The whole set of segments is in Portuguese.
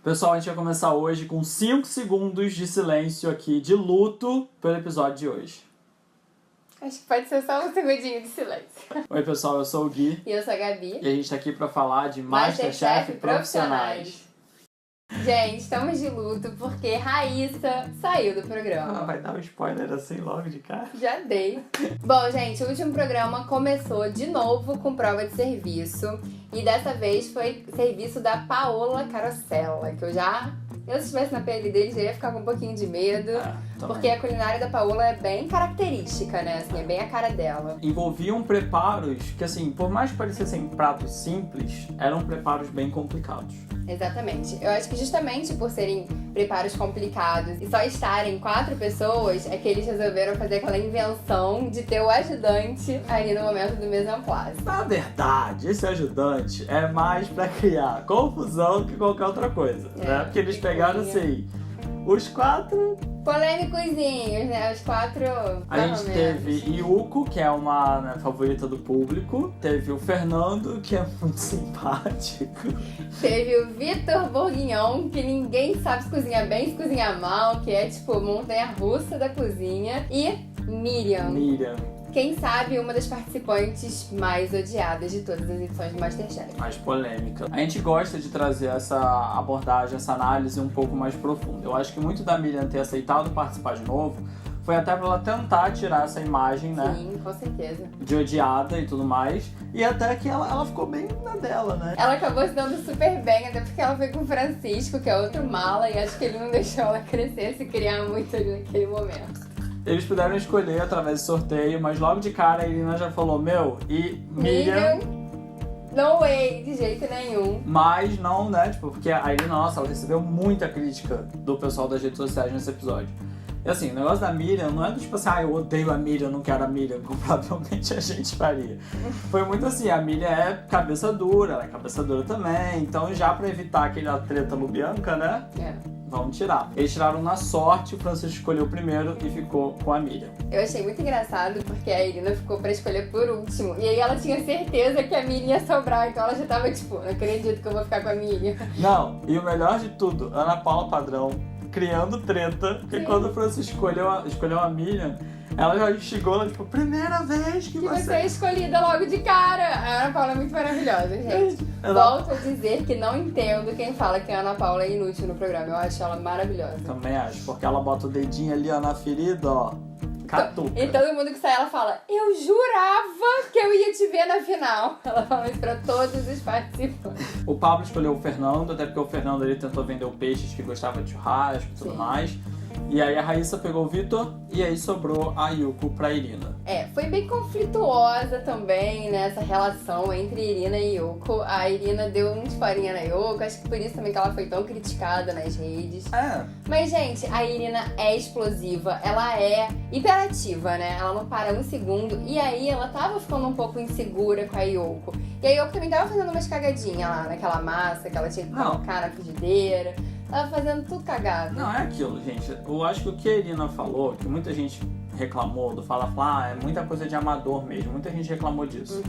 Pessoal, a gente vai começar hoje com 5 segundos de silêncio aqui, de luto, pelo episódio de hoje. Acho que pode ser só um segundinho de silêncio. Oi, pessoal, eu sou o Gui. E eu sou a Gabi. E a gente tá aqui pra falar de MasterChef Profissionais. Gente, estamos de luto porque Raíssa saiu do programa. Vai dar um spoiler assim logo de cara? Já dei. Bom, gente, o último programa começou de novo com prova de serviço. E dessa vez foi serviço da Paola Carosella, que eu se estivesse na pele dele, já ia ficar com um pouquinho de medo. Porque a culinária da Paola é bem característica, né? Assim, é bem a cara dela. Envolviam preparos que, assim, por mais que parecessem pratos simples, eram preparos bem complicados. Exatamente. Eu acho que justamente por serem preparos complicados e só estarem 4 pessoas, é que eles resolveram fazer aquela invenção de ter o ajudante ali no momento do mise en place. Na verdade, esse ajudante é mais pra criar confusão que qualquer outra coisa, né? Porque eles pegaram, assim, os 4... polêmicozinhos, né? Os 4... A gente teve Yuko, que é uma favorita do público. Teve o Fernando, que é muito simpático. Teve o Vitor Bourguignon, que ninguém sabe se cozinha bem, se cozinha mal, que é tipo montanha-russa da cozinha. E Miriam. Quem sabe uma das participantes mais odiadas de todas as edições do MasterChef. Mais polêmica. A gente gosta de trazer essa abordagem, essa análise um pouco mais profunda. Eu acho que muito da Miriam ter aceitado participar de novo foi até pra ela tentar tirar essa imagem, né? Sim, com certeza. De odiada e tudo mais. E até que ela ficou bem na dela, né? Ela acabou se dando super bem, até porque ela foi com o Francisco, que é outro mala, e acho que ele não deixou ela crescer, se criar muito ali naquele momento. Eles puderam escolher através do sorteio, mas logo de cara a Irina já falou, Miriam... No way, de jeito nenhum. Mas não, né, tipo, porque a Irina, nossa, ela recebeu muita crítica do pessoal das redes sociais nesse episódio. E assim, o negócio da Miriam não é do tipo assim, eu odeio a Miriam, não quero a Miriam, como provavelmente a gente faria. Foi muito assim, a Miriam é cabeça dura, ela é cabeça dura também, então já pra evitar aquela treta Lubianca, né? Vamos tirar. Eles tiraram na sorte, o Francisco escolheu primeiro e ficou com a Miriam. Eu achei muito engraçado porque a Irina ficou pra escolher por último. E aí ela tinha certeza que a Miriam ia sobrar, então ela já tava tipo, não acredito que eu vou ficar com a Miriam. Não, e o melhor de tudo, Ana Paula Padrão criando treta, porque quando o Francisco escolheu a Miriam, ela já chegou lá, tipo, primeira vez que você é escolhida logo de cara. A Ana Paula é muito maravilhosa, gente. Volto a dizer que não entendo quem fala que a Ana Paula é inútil no programa. Eu acho ela maravilhosa. Também acho, porque ela bota o dedinho ali, ó, na ferida, ó. Catuca. E todo mundo que sai, ela fala, eu jurava que eu ia te ver na final. Ela fala isso pra todos os participantes. O Pablo escolheu o Fernando, até porque o Fernando ele tentou vender o peixe que gostava de churrasco e tudo mais. E aí a Raíssa pegou o Vitor e aí sobrou a Yuko pra Irina. Foi bem conflituosa também, né, essa relação entre Irina e Yuko. A Irina deu um de farinha na Yuko, acho que por isso também que ela foi tão criticada nas redes. Mas, gente, a Irina é explosiva, ela é hiperativa, né? Ela não para um segundo. E aí ela tava ficando um pouco insegura com a Yuko. E a Yuko também tava fazendo umas cagadinhas lá naquela massa que ela tinha que colocar na frigideira. Tava fazendo tudo cagado. Não, é aquilo, gente. Eu acho que o que a Irina falou, que muita gente reclamou do Fala, é muita coisa de amador mesmo. Muita gente reclamou disso.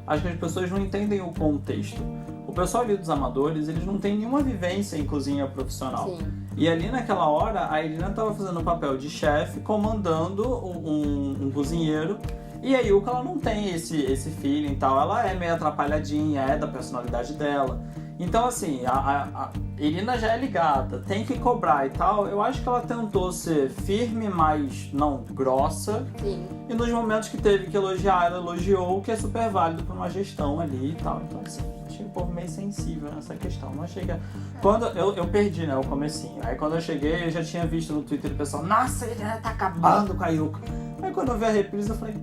Acho que as pessoas não entendem o contexto. O pessoal ali dos amadores, eles não têm nenhuma vivência em cozinha profissional. Sim. E ali naquela hora, a Irina tava fazendo o papel de chefe, comandando um cozinheiro. E a Yuko, ela não tem esse feeling e tal. Ela é meio atrapalhadinha, é da personalidade dela. Então, assim, a Irina já é ligada, tem que cobrar e tal. Eu acho que ela tentou ser firme, mas não grossa. Sim. E nos momentos que teve que elogiar, ela elogiou, o que é super válido pra uma gestão ali e tal. Então, assim, achei o povo meio sensível nessa questão. Não achei que... Quando eu perdi, né, o comecinho. Aí quando eu cheguei, eu já tinha visto no Twitter o pessoal, nossa, a Irina tá acabando com a Yuko. Aí quando eu vi a reprise, eu falei...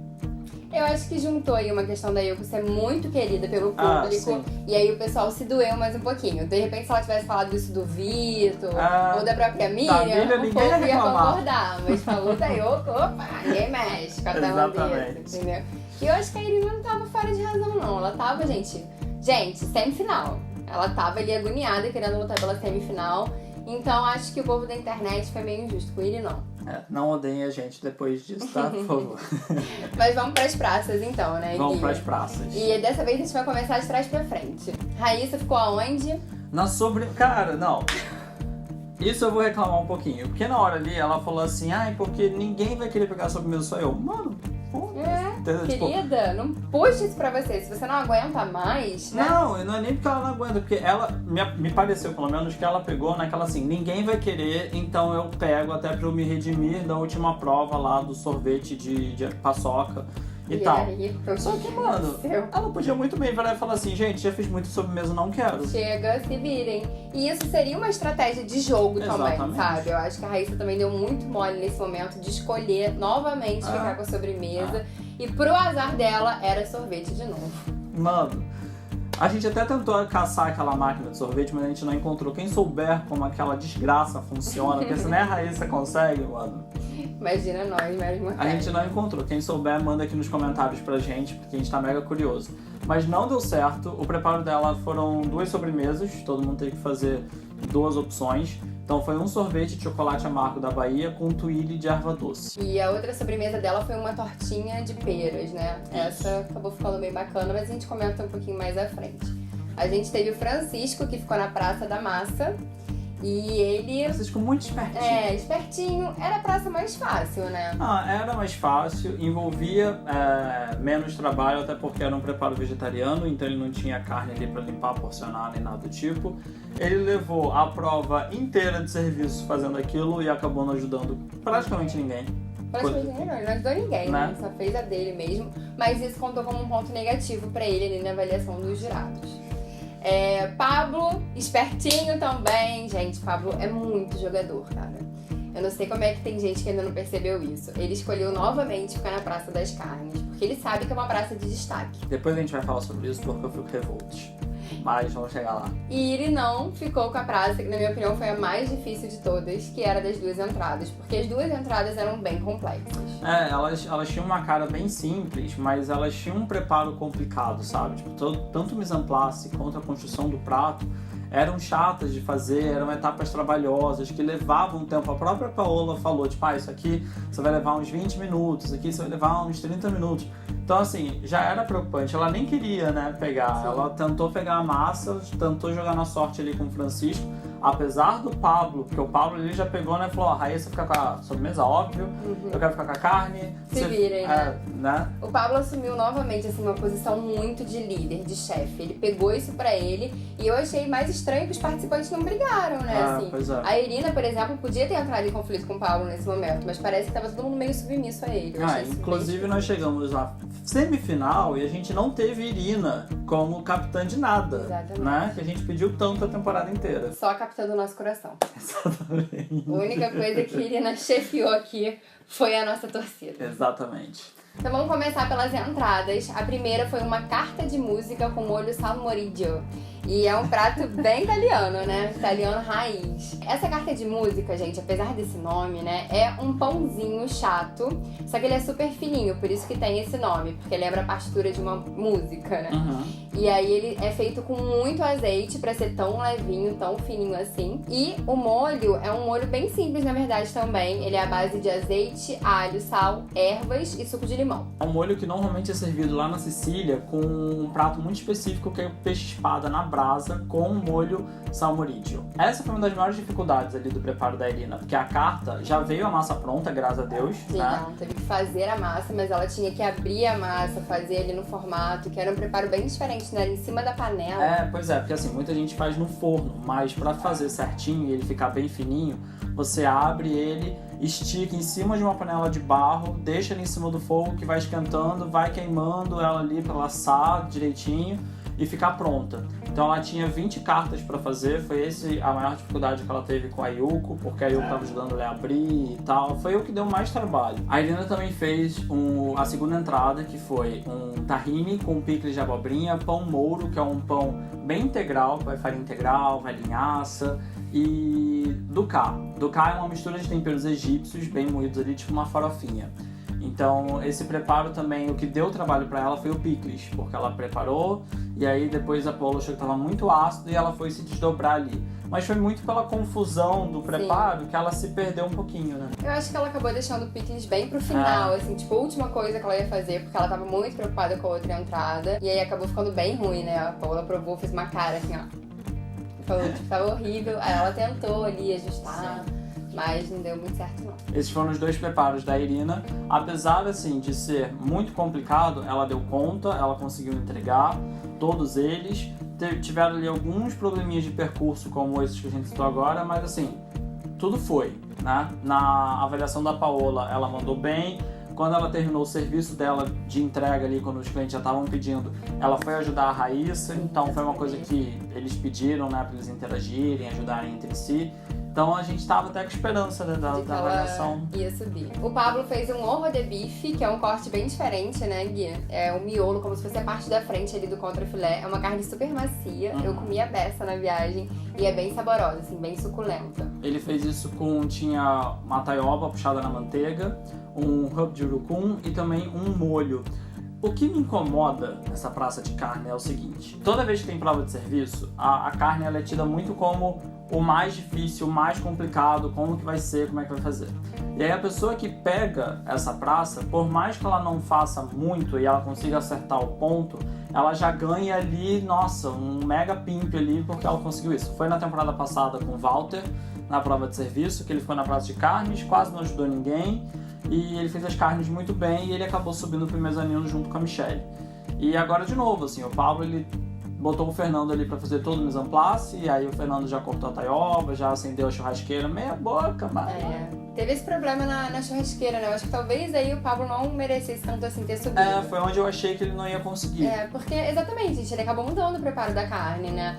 Eu acho que juntou aí uma questão da Yuko ser muito querida pelo público. E aí o pessoal se doeu mais um pouquinho. De repente, se ela tivesse falado isso do Vitor ou da própria Miriam, o povo ia concordar. Mas falou da Yuko, opa, ninguém mexe com a tailandesa, entendeu? E eu acho que a Irina não tava fora de razão, não. Ela tava, gente, semifinal. Ela tava ali agoniada, querendo lutar pela semifinal. Então acho que o povo da internet foi meio injusto com ele, não. Não odeiem a gente depois disso, tá? Por favor. Mas vamos pras praças então, né, Gui? Vamos pras praças. E dessa vez a gente vai começar de trás pra frente. Raíssa ficou aonde? Na sobre... Cara, não. Isso eu vou reclamar um pouquinho. Porque na hora ali ela falou assim, porque ninguém vai querer pegar a sobremesa, só eu. Mano, pô. Querida, não puxa isso pra você. Se você não aguenta mais, né? Não é nem porque ela não aguenta. Porque ela, me pareceu pelo menos, que ela pegou naquela assim, ninguém vai querer, então eu pego até pra eu me redimir da última prova lá do sorvete de paçoca. E tal. Aí, só que, mano, ela podia muito bem virar e falar assim, gente, já fiz muito sobremesa, não quero. Chega, se virem. E isso seria uma estratégia de jogo Exatamente. também, sabe? Eu acho que a Raíssa também deu muito mole nesse momento de escolher novamente ficar com a sobremesa. E pro azar dela, era sorvete de novo. Mano, a gente até tentou caçar aquela máquina de sorvete, mas a gente não encontrou. Quem souber como aquela desgraça funciona, porque se nem a Raíssa consegue, mano. Imagina nós, mesmo. A gente não encontrou. Quem souber, manda aqui nos comentários pra gente, porque a gente tá mega curioso. Mas não deu certo. O preparo dela foram 2 sobremesas. Todo mundo teve que fazer 2 opções. Então foi um sorvete de chocolate amargo da Bahia com tuile de erva doce. E a outra sobremesa dela foi uma tortinha de peras, né? Essa acabou ficando bem bacana, mas a gente comenta um pouquinho mais à frente. A gente teve o Francisco, que ficou na Praça da Massa. E ele... Francisco muito espertinho. Espertinho. Era a praça mais fácil, né? Era mais fácil. Envolvia menos trabalho, até porque era um preparo vegetariano, então ele não tinha carne ali pra limpar, porcionar, nem nada do tipo. Ele levou a prova inteira de serviço fazendo aquilo e acabou não ajudando praticamente ninguém. Praticamente ninguém não ajudou ninguém, né? Só fez a dele mesmo. Mas isso contou como um ponto negativo pra ele ali na avaliação dos jurados. Pablo, espertinho também. Gente, Pablo é muito jogador, cara. Eu não sei como é que tem gente que ainda não percebeu isso. Ele escolheu novamente ficar na Praça das Carnes, porque ele sabe que é uma praça de destaque. Depois a gente vai falar sobre isso, porque eu fico revolto. Mas vamos chegar lá. E ele não ficou com a praça, que na minha opinião foi a mais difícil de todas, que era das 2 entradas. Porque as 2 entradas eram bem complexas. Elas tinham uma cara bem simples, mas elas tinham um preparo complicado, sabe? Tipo, tanto o mise en place quanto a construção do prato eram chatas de fazer, eram etapas trabalhosas, que levavam tempo. A própria Paola falou, tipo, isso aqui você vai levar uns 20 minutos, aqui você vai levar uns 30 minutos. Então, assim, já era preocupante. Ela nem queria, né, pegar. Sim. Ela tentou pegar a massa, tentou jogar na sorte ali com o Francisco. Apesar do Pablo, porque o Pablo ele já pegou, né, falou, Raíssa fica com a sobremesa, óbvio, eu quero ficar com a carne. Se virem, né? O Pablo assumiu novamente, assim, uma posição muito de líder, de chefe. Ele pegou isso pra ele e eu achei mais estranho que os participantes não brigaram, né, assim. Pois é. A Irina, por exemplo, podia ter entrado em conflito com o Pablo nesse momento, mas parece que tava todo mundo meio submisso a ele. Inclusive nós chegamos na semifinal e a gente não teve Irina como capitã de nada. Exatamente. Né? Que a gente pediu tanto a temporada inteira. Só a capitã do nosso coração. Exatamente. A única coisa que a Irina chefiou aqui foi a nossa torcida. Exatamente. Então vamos começar pelas entradas. A primeira foi uma carta de música com molho salmoreggio. E é um prato bem italiano, né? Italiano raiz. Essa carta de música, gente, apesar desse nome, né? É um pãozinho chato, só que ele é super fininho, por isso que tem esse nome, porque lembra a partitura de uma música, né? E aí ele é feito com muito azeite pra ser tão levinho, tão fininho assim. E o molho é um molho bem simples, na verdade, também. Ele é à base de azeite, alho, sal, ervas e suco de limão. É um molho que normalmente é servido lá na Sicília com um prato muito específico que é o peixe-espada na brasa com molho salmoreggio. Essa foi uma das maiores dificuldades ali do preparo da Irina, porque a carta já veio a massa pronta, graças a Deus. Sim, né? Ela teve que fazer a massa, mas ela tinha que abrir a massa, fazer ali no formato, que era um preparo bem diferente, né? Em cima da panela. Pois é, porque assim, muita gente faz no forno, mas pra fazer certinho e ele ficar bem fininho, você abre ele, estica em cima de uma panela de barro, deixa ele em cima do fogo que vai esquentando, vai queimando ela ali pra ela assar direitinho e ficar pronta. Então ela tinha 20 cartas pra fazer, foi esse a maior dificuldade que ela teve com a Yuko, porque a Yuko tava ajudando ela a abrir e tal, foi o que deu mais trabalho. A Irina também fez a segunda entrada, que foi um tahine com picles de abobrinha, pão mouro, que é um pão bem integral, vai farinha integral, vai linhaça, e dukkha. Dukkha é uma mistura de temperos egípcios, bem moídos ali, tipo uma farofinha. Então, esse preparo também, o que deu trabalho pra ela foi o picles, porque ela preparou e aí depois a Paula achou que tava muito ácido e ela foi se desdobrar ali. Mas foi muito pela confusão do preparo que ela se perdeu um pouquinho, né? Eu acho que ela acabou deixando o picles bem pro final, assim, tipo, a última coisa que ela ia fazer, porque ela tava muito preocupada com a outra entrada. E aí acabou ficando bem ruim, né? A Paula provou, fez uma cara assim, ó. Falou que tava horrível. Aí ela tentou ali ajustar, mas não deu muito certo não. Esses foram os 2 preparos da Irina. Apesar, assim, de ser muito complicado, ela deu conta, ela conseguiu entregar todos eles. Tiveram ali alguns probleminhas de percurso, como esses que a gente citou agora, mas assim, tudo foi, né? Na avaliação da Paola, ela mandou bem. Quando ela terminou o serviço dela de entrega ali, quando os clientes já estavam pedindo, ela foi ajudar a Raíssa. Então foi uma coisa que eles pediram, né, para eles interagirem, ajudarem entre si. Então a gente tava até com esperança, né, da avaliação. Ia subir. O Pablo fez um horror de bife, que é um corte bem diferente, né, Gui? É um miolo, como se fosse a parte da frente ali do contrafilé. É uma carne super macia. Eu comi a beça na viagem e é bem saborosa, assim, bem suculenta. Ele fez isso tinha uma taioba puxada na manteiga, um rub de urucum e também um molho. O que me incomoda nessa praça de carne é o seguinte: toda vez que tem prova de serviço, a carne ela é tida muito como o mais difícil, o mais complicado, como que vai ser, como é que vai fazer. E aí a pessoa que pega essa praça, por mais que ela não faça muito e ela consiga acertar o ponto, ela já ganha ali, nossa, um mega pimp ali, porque ela conseguiu isso. Foi na temporada passada com o Walter, na prova de serviço, que ele foi na praça de carnes, quase não ajudou ninguém, e ele fez as carnes muito bem e ele acabou subindo pro mezanino junto com a Michelle. E agora de novo, assim, o Pablo, ele botou o Fernando ali pra fazer todo o mise en place, e aí o Fernando já cortou a taioba, já acendeu a churrasqueira, meia boca, mas... Teve esse problema na churrasqueira, né? Eu acho que talvez aí o Pablo não merecesse tanto assim ter subido. Foi onde eu achei que ele não ia conseguir. Porque, exatamente, gente, ele acabou mudando o preparo da carne, né?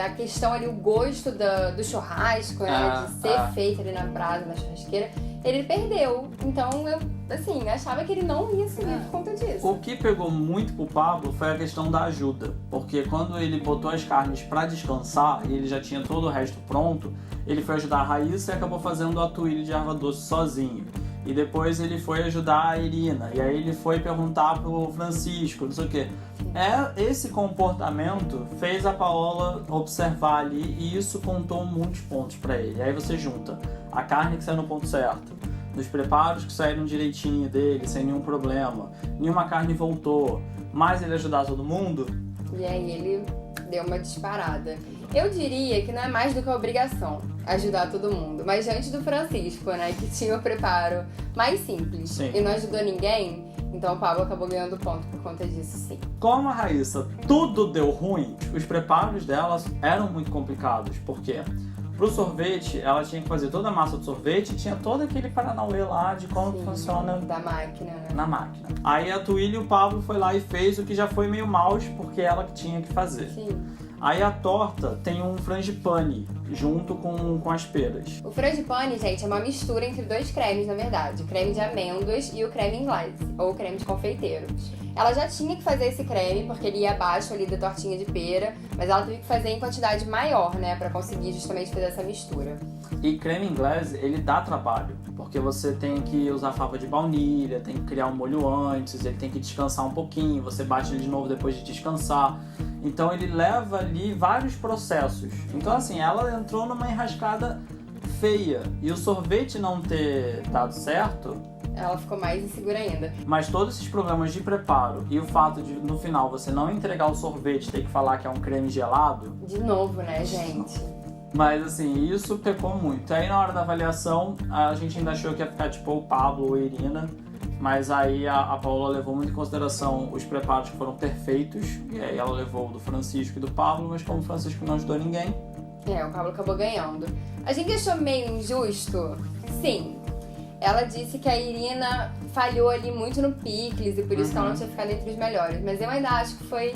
A questão ali, o gosto do churrasco, né? De ser feito ali na brasa, na churrasqueira, ele perdeu. Então, eu, assim, achava que ele não ia subir por conta disso. O que pegou muito pro Pablo foi a questão da ajuda. Porque quando ele botou as carnes pra descansar e ele já tinha todo o resto pronto, ele foi ajudar a Raíssa e acabou fazendo a tuile de erva doce sozinho. E depois ele foi ajudar a Irina. E aí ele foi perguntar pro Francisco, não sei o quê. Esse comportamento fez a Paola observar ali e isso contou muitos pontos pra ele. Aí você junta a carne que saiu no ponto certo, dos preparos que saíram direitinho dele, sem nenhum problema, nenhuma carne voltou, mais ele ajudar todo mundo. E aí ele deu uma disparada. Eu diria que não é mais do que obrigação ajudar todo mundo, mas diante do Francisco, né, que tinha o preparo mais simples e não ajudou ninguém, então o Pablo acabou ganhando ponto por conta disso, sim. Como a Raíssa tudo deu ruim, os preparos delas eram muito complicados, porque pro sorvete, ela tinha que fazer toda a massa do sorvete e tinha todo aquele paranauê lá de como funciona da máquina, né? Na máquina. Aí a Tuília e o Pablo foi lá e fez o que já foi meio mouse, porque ela que tinha que fazer. Sim. Aí a torta tem um frangipane junto com as peras. O frangipane, gente, é uma mistura entre 2 cremes, na verdade. O creme de amêndoas e o creme inglês, ou o creme de confeiteiro. Ela já tinha que fazer esse creme, porque ele ia abaixo ali da tortinha de pera, mas ela teve que fazer em quantidade maior, né, pra conseguir justamente fazer essa mistura. E creme inglês, ele dá trabalho, porque você tem que usar fava de baunilha, tem que criar um molho antes, ele tem que descansar um pouquinho, você bate ele de novo depois de descansar. Então ele leva ali vários processos. Então assim, ela entrou numa enrascada feia. E o sorvete não ter dado certo, ela ficou mais insegura ainda. Mas todos esses problemas de preparo e o fato de no final você não entregar o sorvete, ter que falar que é um creme gelado. De novo, né, gente? Mas assim, isso pecou muito. Aí na hora da avaliação, a gente ainda achou que ia ficar tipo o Pablo ou a Irina. Mas aí a Paola levou muito em consideração os preparos que foram perfeitos. E aí ela levou o do Francisco e do Pablo, mas como o Francisco não ajudou ninguém. O Pablo acabou ganhando. A gente achou meio injusto? Sim. Ela disse que a Irina falhou ali muito no picles e por isso que ela não tinha ficado entre os melhores. Mas eu ainda acho que foi...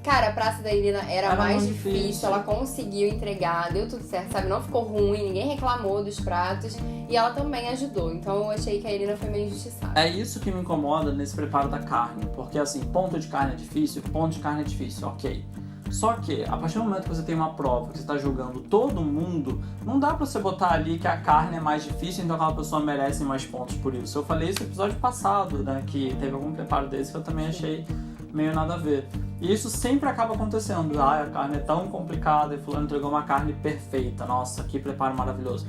Cara, a praça da Irina era mais difícil, ela conseguiu entregar, deu tudo certo, sabe? Não ficou ruim, ninguém reclamou dos pratos e ela também ajudou. Então eu achei que a Irina foi meio injustiçada. É isso que me incomoda nesse preparo da carne, porque assim, ponto de carne é difícil, ok. Só que, a partir do momento que você tem uma prova, que você tá julgando todo mundo, não dá pra você botar ali que a carne é mais difícil, então aquela pessoa merece mais pontos por isso. Eu falei isso no episódio passado, né, que teve algum preparo desse que eu também achei meio nada a ver. E isso sempre acaba acontecendo. A carne é tão complicada e fulano entregou uma carne perfeita. Nossa, que preparo maravilhoso.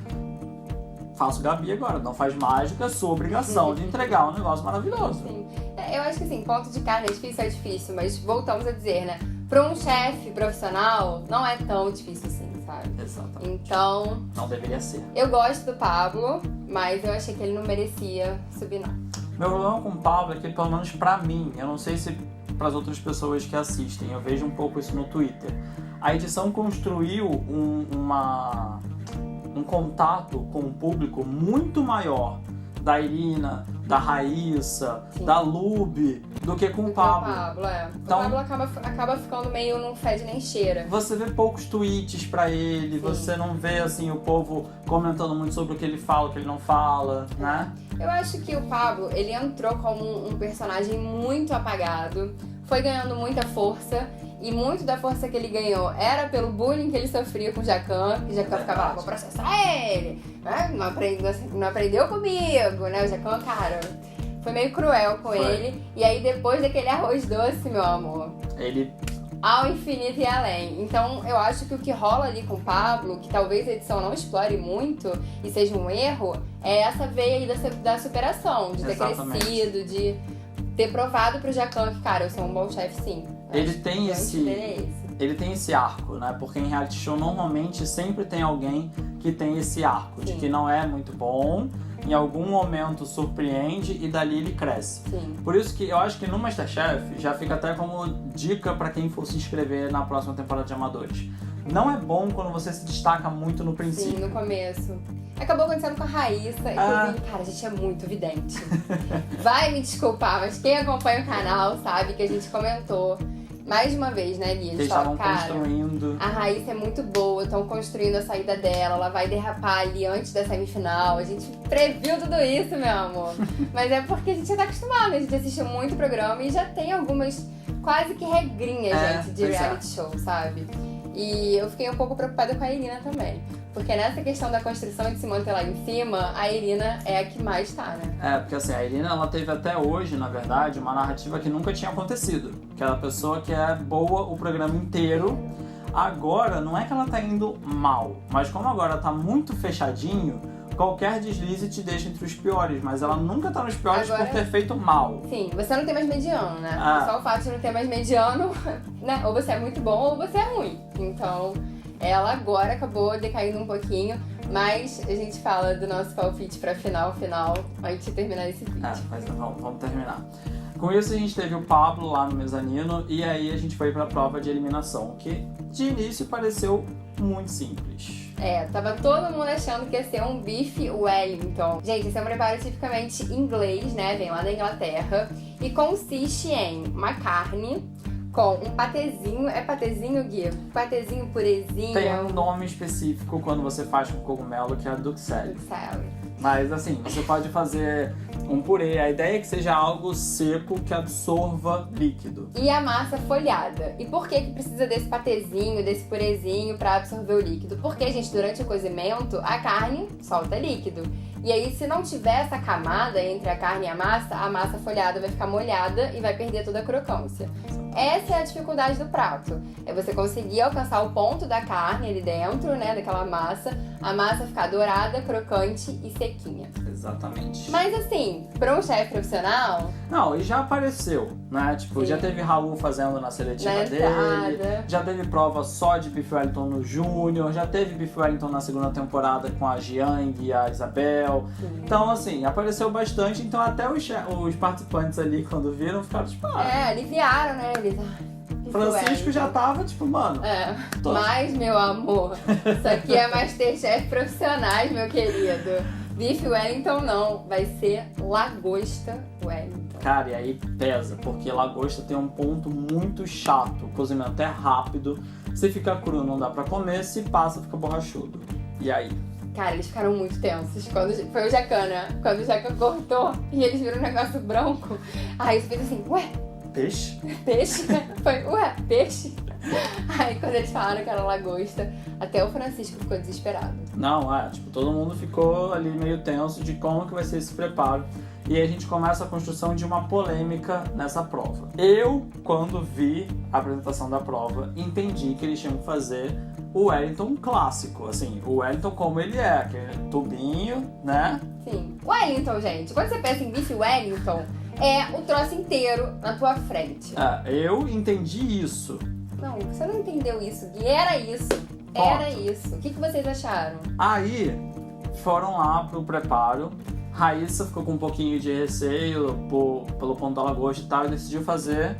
Faço Gabi agora, não faz mágica, é sua obrigação de entregar um negócio maravilhoso. Sim. Eu acho que assim, ponto de carne é difícil, mas voltamos a dizer, né? Para um chefe profissional, não é tão difícil assim, sabe? sabe? Exatamente. Então... não deveria ser. Eu gosto do Pablo, mas eu achei que ele não merecia subir, não. Meu problema com o Pablo é que, pelo menos pra mim, eu não sei se para as outras pessoas que assistem, eu vejo um pouco isso no Twitter, a edição construiu um contato com o público muito maior da Irina, da Raíssa, sim, da Lube, do que com o Pablo. Então, o Pablo acaba ficando meio não fede nem cheira. Você vê poucos tweets pra ele, sim, você não vê assim o povo comentando muito sobre o que ele fala, o que ele não fala, né? Eu acho que o Pablo, ele entrou como um personagem muito apagado, foi ganhando muita força. E muito da força que ele ganhou era pelo bullying que ele sofria com o Jacan, que o Jacan ficava lá, vou processar ele, né? Não aprendeu comigo, né? O Jacan, cara, foi meio cruel com ele. E aí depois daquele arroz doce, meu amor, ele... ao infinito e além. Então eu acho que o que rola ali com o Pablo, que talvez a edição não explore muito e seja um erro, é essa veia aí da superação, de ter crescido, de ter provado pro Jacan que, cara, eu sou um bom chefe, sim. Ele tem esse arco, né? Porque em reality show normalmente sempre tem alguém que tem esse arco, sim, de que não é muito bom, em algum momento surpreende e dali ele cresce. Sim. Por isso que eu acho que no MasterChef já fica até como dica pra quem for se inscrever na próxima temporada de Amadores. Não é bom quando você se destaca muito no princípio. Sim, no começo. Acabou acontecendo com a Raíssa, inclusive, cara, a gente é muito vidente. Vai me desculpar, mas quem acompanha o canal sabe que a gente comentou mais de uma vez, né, Gui? Eles estavam construindo. A Raíssa é muito boa, estão construindo a saída dela, ela vai derrapar ali antes da semifinal. A gente previu tudo isso, meu amor. Mas é porque a gente já tá acostumado, a gente assistiu muito programa e já tem algumas quase que regrinhas, gente, de reality show, sabe? E eu fiquei um pouco preocupada com a Irina também. Porque nessa questão da construção de se manter lá em cima, a Irina é a que mais tá, né? É, porque assim, a Irina, ela teve até hoje, na verdade, uma narrativa que nunca tinha acontecido. Aquela pessoa que é boa o programa inteiro. Agora, não é que ela tá indo mal, mas como agora tá muito fechadinho, qualquer deslize te deixa entre os piores, mas ela nunca tá nos piores agora, por ter feito mal. Sim, você não tem mais mediano, né? Só o fato de não ter mais mediano, né? Ou você é muito bom ou você é ruim. Então, ela agora acabou decaindo um pouquinho, mas a gente fala do nosso palpite pra final, antes de terminar esse vídeo. Mas vamos terminar. Com isso a gente teve o Pablo lá no mezanino e aí a gente foi pra prova de eliminação, que de início pareceu muito simples. Tava todo mundo achando que ia ser um Beef Wellington. Gente, esse é um preparo tipicamente inglês, né? Vem lá da Inglaterra e consiste em uma carne com um patezinho. É patezinho, Gui? Patezinho, purezinho. Tem um nome específico quando você faz com cogumelo, que é a Duxelle. Mas assim, você pode fazer um purê. A ideia é que seja algo seco que absorva líquido. E a massa folhada. E por que precisa desse patezinho, desse purezinho pra absorver o líquido? Porque, gente, durante o cozimento, a carne solta líquido. E aí, se não tiver essa camada entre a carne e a massa folhada vai ficar molhada e vai perder toda a crocância. Essa é a dificuldade do prato. É você conseguir alcançar o ponto da carne ali dentro, né, daquela massa, a massa ficar dourada, crocante e sequinha. Exatamente. Mas assim, para um chefe profissional... Não, e já apareceu, né? Tipo, já teve Raul fazendo na seletiva dele, já teve prova só de Beef Wellington no Júnior, já teve Beef Wellington na segunda temporada com a Jiang e a Isabel. Sim. Então, assim, apareceu bastante, então até os participantes ali, quando viram, ficaram tipo... aliviaram, né? Francisco já tava, tipo, mano... Mas, meu amor, isso aqui é Masterchef profissionais, meu querido. Beef Wellington não, vai ser lagosta Wellington. Cara, e aí pesa, porque lagosta tem um ponto muito chato. O cozimento é rápido, se fica cru não dá pra comer, se passa fica borrachudo. E aí? Cara, eles ficaram muito tensos. Quando foi o Jacan, né? Quando o Jacan cortou e eles viram um negócio branco, aí você fez assim, ué? Peixe? Peixe? Foi, ué, peixe? Aí quando eles falaram que era lagosta, até o Francisco ficou desesperado. Não, tipo, todo mundo ficou ali meio tenso de como que vai ser esse preparo. E aí a gente começa a construção de uma polêmica nessa prova. Eu, quando vi a apresentação da prova, entendi que eles tinham que fazer o Wellington clássico, assim, o Wellington como ele é, aquele tubinho, né? Sim. Wellington, gente, quando você pensa em Beef Wellington, é o troço inteiro na tua frente. Eu entendi isso. Não, você não entendeu isso, Gui. Era isso. Era isso. O que vocês acharam? Aí, foram lá pro preparo. Raíssa ficou com um pouquinho de receio pelo ponto da lagosta e tal, e decidiu fazer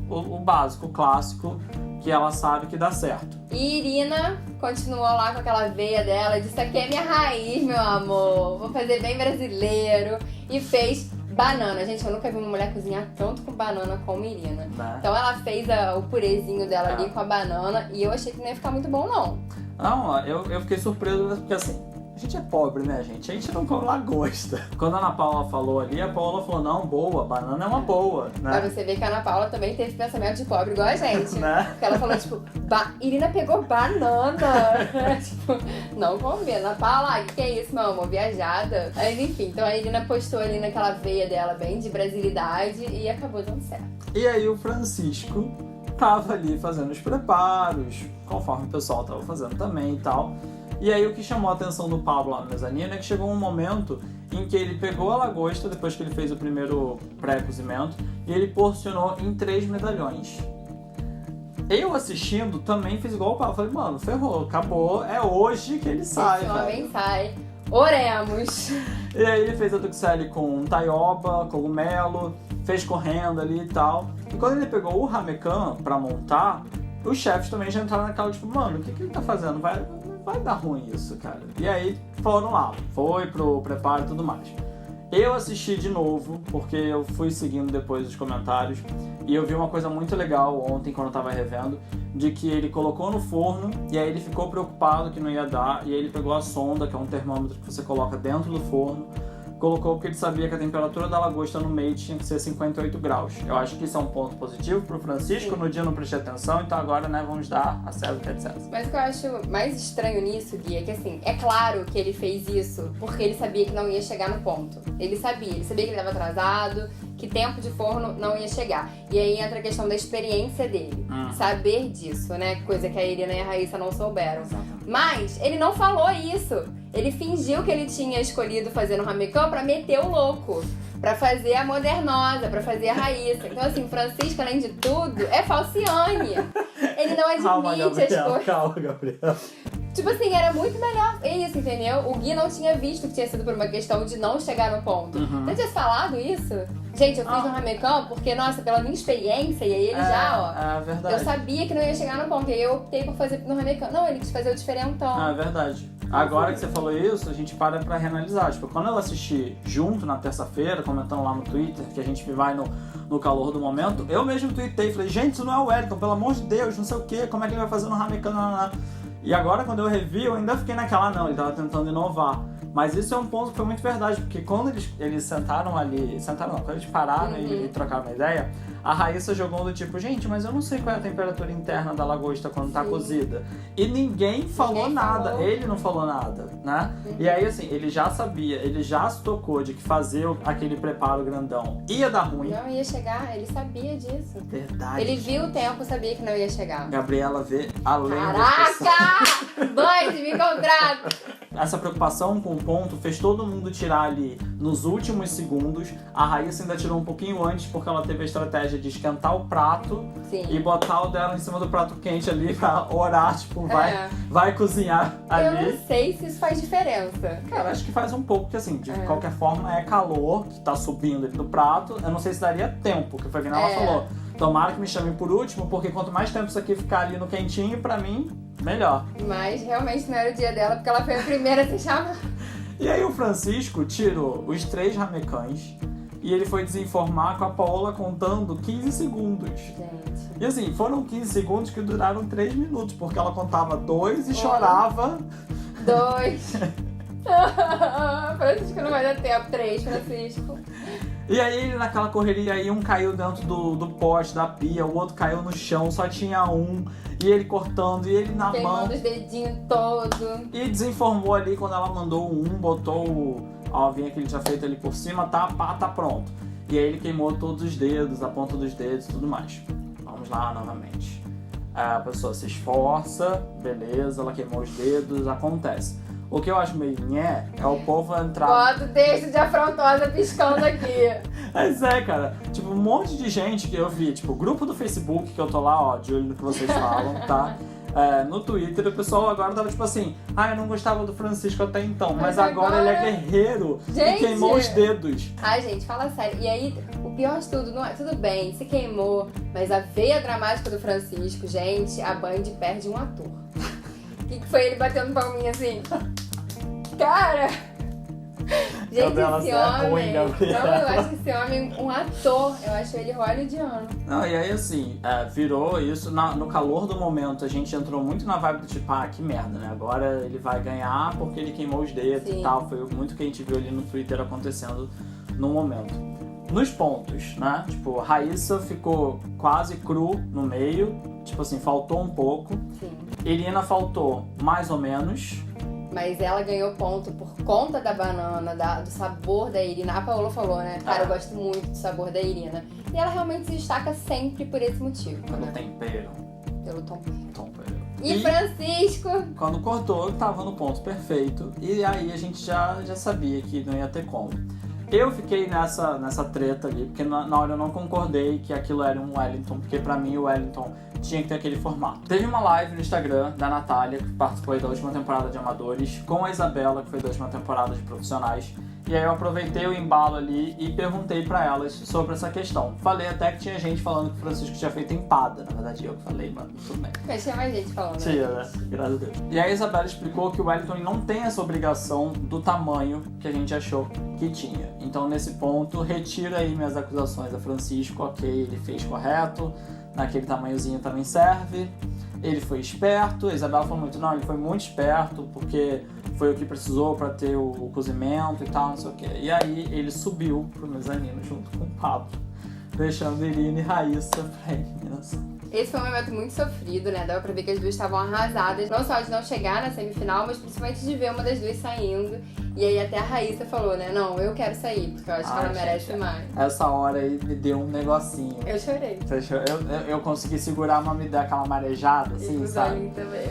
o básico, o clássico, que ela sabe que dá certo. E Irina continuou lá com aquela veia dela, disse: aqui é minha raiz, meu amor, vou fazer bem brasileiro. E fez banana. Gente, eu nunca vi uma mulher cozinhar tanto com banana como Irina. Né? Então ela fez o purezinho dela ali com a banana e eu achei que não ia ficar muito bom, não. Não, eu fiquei surpreso porque assim, a gente é pobre, né, gente? A gente não come lagosta. Quando a Ana Paula falou ali, a Paula falou, não, boa, banana é uma boa, né? Mas você vê que a Ana Paula também teve pensamento de pobre igual a gente. Né? Porque ela falou, tipo, Irina pegou banana. Tipo, não combina. Ana Paula, o que é isso, meu amor? Viajada. Mas enfim, então a Irina postou ali naquela veia dela bem de brasilidade e acabou dando certo. E aí o Francisco tava ali fazendo os preparos, conforme o pessoal tava fazendo também e tal. E aí o que chamou a atenção do Pablo lá no mezanino é que chegou um momento em que ele pegou a lagosta, depois que ele fez o primeiro pré-cozimento, e ele porcionou em 3 medalhões. Eu assistindo também fiz igual o Pablo. Falei, mano, ferrou, acabou, é hoje que ele sai, velho. Esse homem sai. Oremos! E aí ele fez a tuxele com taioba, cogumelo, fez correndo ali e tal. E quando ele pegou o ramecan pra montar, os chefes também já entraram naquela, tipo, mano, o que ele tá fazendo? Vai dar ruim isso, cara. E aí foram lá, foi pro preparo e tudo mais. Eu assisti de novo, porque eu fui seguindo depois os comentários, e eu vi uma coisa muito legal ontem, quando eu tava revendo, de que ele colocou no forno, e aí ele ficou preocupado que não ia dar, e aí ele pegou a sonda, que é um termômetro que você coloca dentro do forno, colocou porque ele sabia que a temperatura da lagosta no meio tinha que ser 58 graus. Eu acho que isso é um ponto positivo pro Francisco. Sim. No dia eu não prestei atenção, então agora, né, vamos dar a César o que é de César. Mas o que eu acho mais estranho nisso, Gui, é que assim, é claro que ele fez isso porque ele sabia que não ia chegar no ponto. Ele sabia que ele estava atrasado, que tempo de forno não ia chegar. E aí entra a questão da experiência dele. Saber disso, né? Coisa que a Irina e a Raíssa não souberam. Exatamente. Mas ele não falou isso. Ele fingiu que ele tinha escolhido fazer no ramecan pra meter o louco. Pra fazer a modernosa, pra fazer a Raíssa. Então assim, Francisco, além de tudo, é falciane. Ele não admite as coisas. Calma, Gabriel. Tipo assim, era muito melhor isso, entendeu? O Gui não tinha visto que tinha sido por uma questão de não chegar no ponto. Você tinha falado isso? Gente, eu fiz no ramecan porque, nossa, pela minha experiência, e aí ele É verdade. Eu sabia que não ia chegar no ponto, e aí eu optei por fazer no ramecan. Não, ele quis fazer o diferentão. É verdade. Agora que você falou isso, a gente para pra reanalisar. Tipo, quando eu assisti junto na terça-feira, comentando lá no Twitter, que a gente vai no calor do momento, eu mesmo tuitei, falei, gente, isso não é o Wellington, pelo amor de Deus, não sei o quê, como é que ele vai fazer no ramecan, não. E agora, quando eu revi, eu ainda fiquei naquela, não, ele tava tentando inovar. Mas isso é um ponto que foi muito verdade, porque quando eles sentaram ali, quando eles pararam e trocaram uma ideia, a Raíssa jogou do tipo, gente, mas eu não sei qual é a temperatura interna da lagosta quando tá cozida. E ninguém falou nada, ele não falou nada, né? E aí, assim, ele já sabia, ele já se tocou de que fazer aquele preparo grandão ia dar ruim. Não ia chegar, ele sabia disso. Verdade. Ele viu o tempo, sabia que não ia chegar. Gabriela vê além Caraca! Dois, me contrato! Essa preocupação com o ponto fez todo mundo tirar ali nos últimos segundos. A Raíssa ainda tirou um pouquinho antes, porque ela teve a estratégia de esquentar o prato. Sim. E botar o dela em cima do prato quente ali pra orar, tipo, vai cozinhar ali. Eu não sei se isso faz diferença. Cara, acho que faz um pouco, porque assim, de qualquer forma é calor que tá subindo ali do prato. Eu não sei se daria tempo, que foi o que ela falou. Tomara que me chamem por último, porque quanto mais tempo isso aqui ficar ali no quentinho, pra mim, melhor. Mas realmente não era o dia dela, porque ela foi a primeira a se chamar. E aí o Francisco tirou os 3 ramecãs e ele foi desinformar com a Paola contando 15 segundos. Gente. E assim, foram 15 segundos que duraram 3 minutos, porque ela contava 2 e chorava. 2. Francisco não vai dar tempo. 3, Francisco. E aí ele naquela correria aí, um caiu dentro do pote, da pia, o outro caiu no chão, só tinha um. E ele cortando, e ele na queimando mão. Os dedinhos todos. E desinformou ali quando ela mandou botou a ovinha que ele tinha feito ali por cima, tá pronto. E aí ele queimou todos os dedos, a ponta dos dedos e tudo mais. Vamos lá novamente. A pessoa se esforça, beleza, ela queimou os dedos, acontece. O que eu acho meio é o povo entrar... Bota o texto de afrontosa piscando aqui. Mas cara, tipo, um monte de gente que eu vi, tipo, grupo do Facebook, que eu tô lá, ó, de olho no que vocês falam, tá? no Twitter, o pessoal agora tava tipo assim, eu não gostava do Francisco até então, mas agora ele é guerreiro e queimou os dedos. Ai, gente, fala sério. E aí, o pior de tudo, não é, tudo bem, se queimou, mas a veia dramática do Francisco, gente, a Band perde um ator. O que foi ele batendo palminha assim? Cara... Gente, esse homem... Não, eu acho esse homem um ator. Eu acho ele hollywoodiano. Não, e aí assim, virou isso no calor do momento. A gente entrou muito na vibe do tipo, que merda, né? Agora ele vai ganhar porque ele queimou os dedos e tal. Foi muito que a gente viu ali no Twitter acontecendo no momento. Nos pontos, né? Tipo, Raíssa ficou quase cru no meio. Tipo assim, faltou um pouco. Sim. Irina faltou mais ou menos. Mas ela ganhou ponto por conta da banana, do sabor da Irina. A Paola falou, né? Cara, eu gosto muito do sabor da Irina. E ela realmente se destaca sempre por esse motivo. Pelo tempero. Pelo tempero. E Francisco? Quando cortou, tava no ponto perfeito. E aí a gente já sabia que não ia ter como. Eu fiquei nessa treta ali, porque na hora eu não concordei que aquilo era um Wellington, porque pra mim o Wellington tinha que ter aquele formato. Teve uma live no Instagram da Natália, que participou da última temporada de Amadores, com a Isabela, que foi da última temporada de Profissionais. E aí eu aproveitei o embalo ali e perguntei pra elas sobre essa questão. Falei até que tinha gente falando que o Francisco tinha feito empada. Na verdade, eu que falei, mano, tudo bem. Mas tinha mais gente falando. Tinha, né? Graças a Deus. E aí a Isabela explicou que o Wellington não tem essa obrigação do tamanho que a gente achou que tinha. Então, nesse ponto, retira aí minhas acusações a Francisco. Ok, ele fez correto. Naquele tamanhozinho também serve. Ele foi esperto. A Isabela falou muito, não, ele foi muito esperto, porque foi o que precisou pra ter o cozimento e tal, não sei o quê. E aí ele subiu pro mezanino junto com o Pablo, deixando Irina e Raíssa pra eliminação. Esse foi um momento muito sofrido, né? Dava pra ver que as duas estavam arrasadas. Não só de não chegar na semifinal, mas principalmente de ver uma das duas saindo. E aí até a Raíssa falou, né? Não, eu quero sair, porque eu acho que ela merece mais. Essa hora aí me deu um negocinho. Eu chorei. Eu consegui segurar, mas me deu aquela marejada, assim, sabe? Também,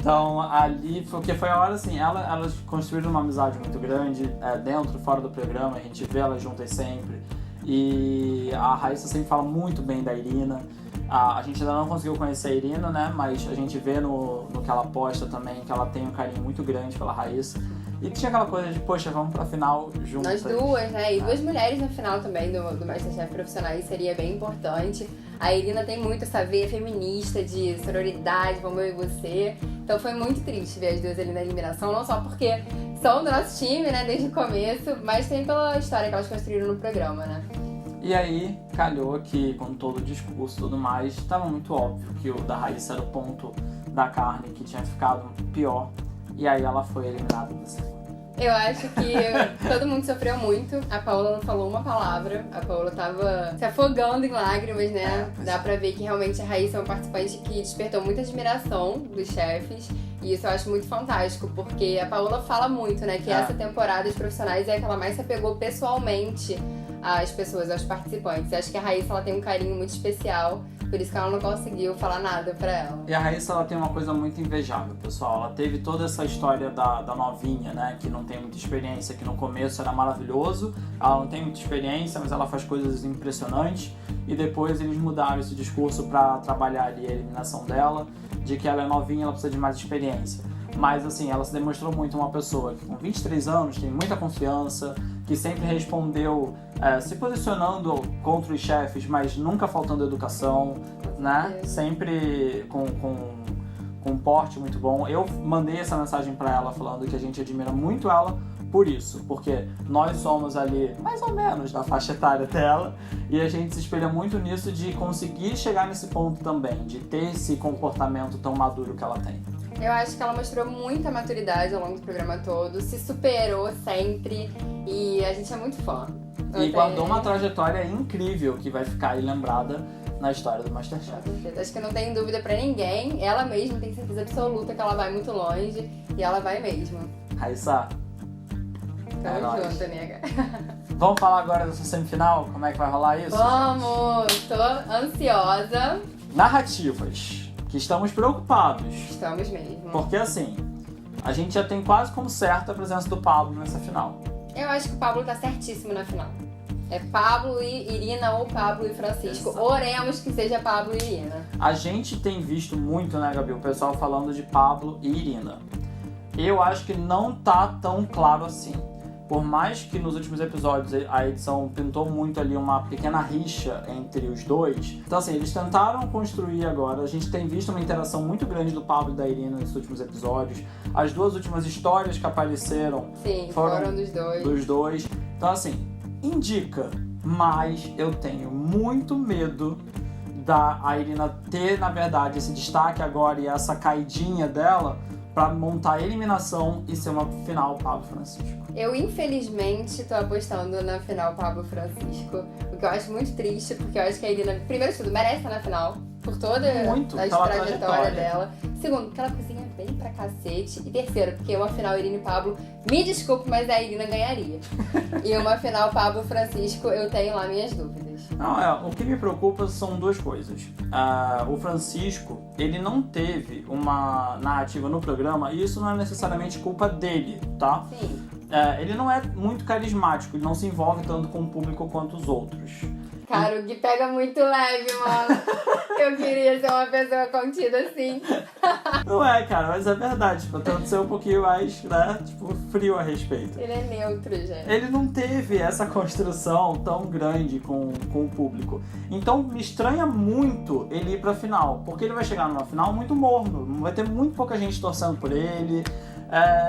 Então, ali, porque foi a hora, assim, elas construíram uma amizade muito grande, dentro e fora do programa, a gente vê elas juntas sempre. E a Raíssa sempre fala muito bem da Irina. A gente ainda não conseguiu conhecer a Irina, né? Mas a gente vê no que ela posta também que ela tem um carinho muito grande pela Raíssa. E tinha aquela coisa de, poxa, vamos pra final juntas. Nós duas, né? E duas mulheres na final também do Masterchef Profissionais seria bem importante. A Irina tem muito essa veia feminista de sororidade, como eu e você. Então foi muito triste ver as duas ali na eliminação, não só porque são do nosso time, né, desde o começo, mas também pela história que elas construíram no programa, né? E aí, calhou que, com todo o discurso e tudo mais, estava muito óbvio que o da Raíssa era o ponto da carne que tinha ficado pior. E aí ela foi eliminada da segunda. Eu acho que todo mundo sofreu muito. A Paola não falou uma palavra. A Paola tava se afogando em lágrimas, né? Dá pra ver que realmente a Raíssa é uma participante que despertou muita admiração dos chefes. E isso eu acho muito fantástico, porque a Paola fala muito, né? Que essa temporada dos Profissionais é a que ela mais se apegou pessoalmente às pessoas, aos participantes. Eu acho que a Raíssa ela tem um carinho muito especial. Por isso que ela não conseguiu falar nada pra ela. E a Raíssa, ela tem uma coisa muito invejável, pessoal. Ela teve toda essa história da novinha, né? Que não tem muita experiência, que no começo era maravilhoso. Ela não tem muita experiência, mas ela faz coisas impressionantes. E depois eles mudaram esse discurso pra trabalhar ali a eliminação dela. De que ela é novinha, ela precisa de mais experiência. Mas assim, ela se demonstrou muito uma pessoa que com 23 anos tem muita confiança, que sempre respondeu se posicionando contra os chefes, mas nunca faltando educação, né? Sempre com um porte muito bom. Eu mandei essa mensagem pra ela falando que a gente admira muito ela por isso, porque nós somos ali mais ou menos na faixa etária dela e a gente se espelha muito nisso de conseguir chegar nesse ponto também, de ter esse comportamento tão maduro que ela tem. Eu acho que ela mostrou muita maturidade ao longo do programa todo, se superou sempre e a gente é muito fã. E guardou uma trajetória incrível que vai ficar aí lembrada na história do Masterchef. Acho que não tem dúvida pra ninguém, ela mesma tem certeza absoluta que ela vai muito longe e ela vai mesmo. Raíssa, tamo junto, amiga. Vamos falar agora dessa semifinal? Como é que vai rolar isso? Vamos! Tô ansiosa. Narrativas. Que estamos preocupados. Estamos mesmo. Porque assim, a gente já tem quase como certa a presença do Pablo nessa final. Eu acho que o Pablo tá certíssimo na final. É Pablo e Irina ou Pablo e Francisco. Exato. Oremos que seja Pablo e Irina. A gente tem visto muito, né, Gabi, o pessoal falando de Pablo e Irina. Eu acho que não tá tão claro assim. Por mais que nos últimos episódios a edição pintou muito ali uma pequena rixa entre os dois. Então assim, eles tentaram construir agora. A gente tem visto uma interação muito grande do Pablo e da Irina nos últimos episódios. As duas últimas histórias que apareceram foram dos dois. Então assim, indica. Mas eu tenho muito medo da Irina ter, na verdade, esse destaque agora e essa caidinha dela pra montar a eliminação e ser uma final Pablo Francisco. Eu, infelizmente, tô apostando na final Pablo Francisco, o que eu acho muito triste, porque eu acho que a Irina, primeiro de tudo, merece estar na final, por toda a trajetória dela. Segundo, porque ela cozinha bem pra cacete. E terceiro, porque uma final Irina e Pablo, me desculpe, mas a Irina ganharia. E uma final Pablo Francisco, eu tenho lá minhas dúvidas. Não, o que me preocupa são duas coisas. O Francisco, ele não teve uma narrativa no programa, e isso não é necessariamente culpa dele, tá? Sim. Ele não é muito carismático, ele não se envolve tanto com o público quanto os outros. Cara, o Gui pega muito leve, mano. Eu queria ser uma pessoa contida assim. Não é, cara, mas é verdade. Tipo, eu tento ser um pouquinho mais, né, tipo, frio a respeito. Ele é neutro, gente. Ele não teve essa construção tão grande com o público. Então me estranha muito ele ir pra final. Porque ele vai chegar numa final muito morno. Vai ter muito pouca gente torcendo por ele.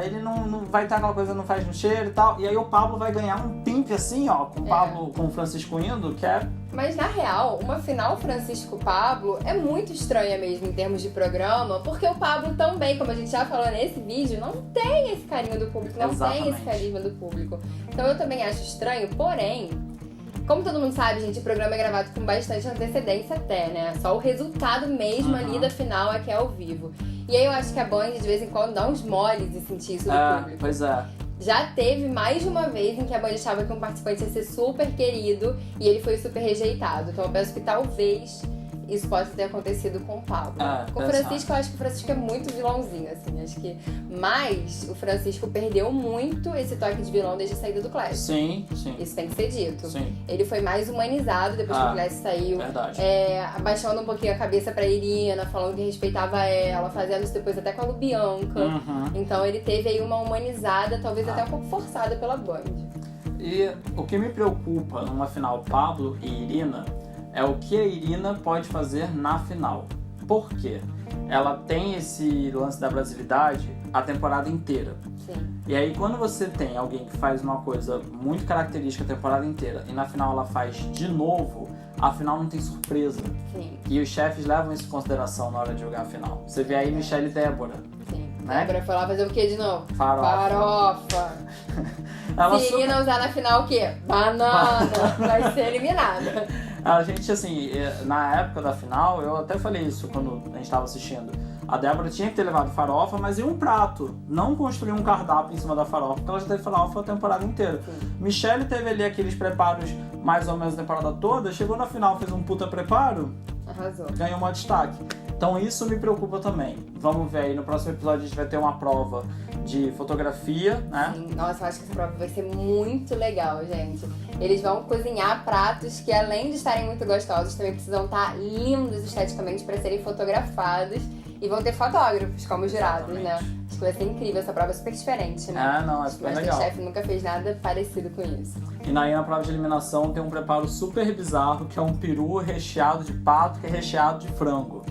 Ele não vai estar aquela coisa, não faz no cheiro e tal. E aí o Pablo vai ganhar um pimp assim, ó, com o Pablo, com o Francisco indo, que é... Mas na real, uma final Francisco-Pablo é muito estranha mesmo em termos de programa, porque o Pablo também, como a gente já falou nesse vídeo, não tem esse carinho do público, não tem esse carisma do público. Então eu também acho estranho, porém, como todo mundo sabe, gente, o programa é gravado com bastante antecedência até, né? Só o resultado mesmo ali da final é que é ao vivo. E aí eu acho que a Band, de vez em quando, dá uns moles de sentir isso do público. Pois é. Já teve mais de uma vez em que a Band achava que um participante ia ser super querido e ele foi super rejeitado. Então eu penso que talvez isso possa ter acontecido com o Pablo. Com o Francisco, eu acho que o Francisco é muito vilãozinho, assim. Acho que... Mas o Francisco perdeu muito esse toque de vilão desde a saída do Clash. Sim, sim. Isso tem que ser dito. Sim. Ele foi mais humanizado depois que o Clash saiu. Verdade. Abaixando um pouquinho a cabeça pra Irina, falando que respeitava ela, fazendo isso depois até com a Lubianca. Então ele teve aí uma humanizada, talvez até um pouco forçada pela Band. E o que me preocupa numa final Pablo e Irina é o que a Irina pode fazer na final. Por quê? Ela tem esse lance da brasilidade a temporada inteira. Sim. E aí quando você tem alguém que faz uma coisa muito característica a temporada inteira e na final ela faz de novo, a final não tem surpresa. Sim. E os chefes levam isso em consideração na hora de jogar a final. Você vê aí Michelle e Débora. Sim. Né? Débora foi lá fazer o que de novo? Farofa. Se Irina usar na final o quê? Banana. Vai ser eliminada. A gente, assim, na época da final, eu até falei isso quando a gente tava assistindo. A Débora tinha que ter levado farofa, mas e um prato. Não construir um cardápio em cima da farofa, porque ela já teve farofa a temporada inteira. Sim. Michelle teve ali aqueles preparos mais ou menos a temporada toda, chegou na final, fez um puta preparo, arrasou. Ganhou um destaque. Então isso me preocupa também. Vamos ver aí, no próximo episódio a gente vai ter uma prova de fotografia, né? Sim. Nossa, eu acho que essa prova vai ser muito legal, gente. Eles vão cozinhar pratos que, além de estarem muito gostosos, também precisam estar lindos esteticamente para serem fotografados. E vão ter fotógrafos como jurados, né? Acho que vai ser incrível, essa prova é super diferente, né? Não, é super legal. O MasterChef nunca fez nada parecido com isso. E na prova de eliminação tem um preparo super bizarro, que é um peru recheado de pato, que é recheado de frango.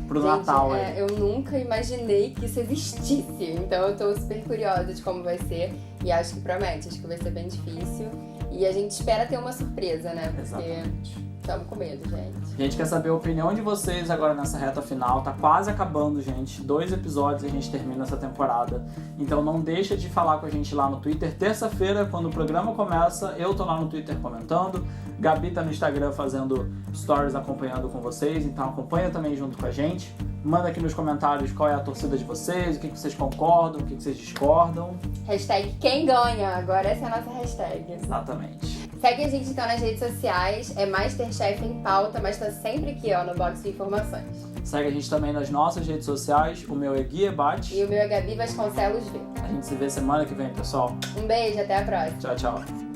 Pro Natal, eu nunca imaginei que isso existisse. Então eu tô super curiosa de como vai ser. E acho que promete, acho que vai ser bem difícil. E a gente espera ter uma surpresa, né? Porque exatamente. Estamos com medo, gente. A gente quer saber a opinião de vocês agora nessa reta final. Tá quase acabando, gente. 2 episódios e a gente termina essa temporada. Então não deixa de falar com a gente lá no Twitter. Terça-feira, quando o programa começa, eu tô lá no Twitter comentando. Gabi tá no Instagram fazendo stories acompanhando com vocês. Então acompanha também junto com a gente. Manda aqui nos comentários qual é a torcida de vocês, o que vocês concordam, o que vocês discordam. Hashtag quem ganha. Agora essa é a nossa hashtag. Exatamente. Segue a gente então nas redes sociais, é MasterChef em Pauta, mas tá sempre aqui, ó, no box de informações. Segue a gente também nas nossas redes sociais, o meu é Gui Ebate. E o meu é Gabi Vasconcelos V. A gente se vê semana que vem, pessoal. Um beijo, até a próxima. Tchau, tchau.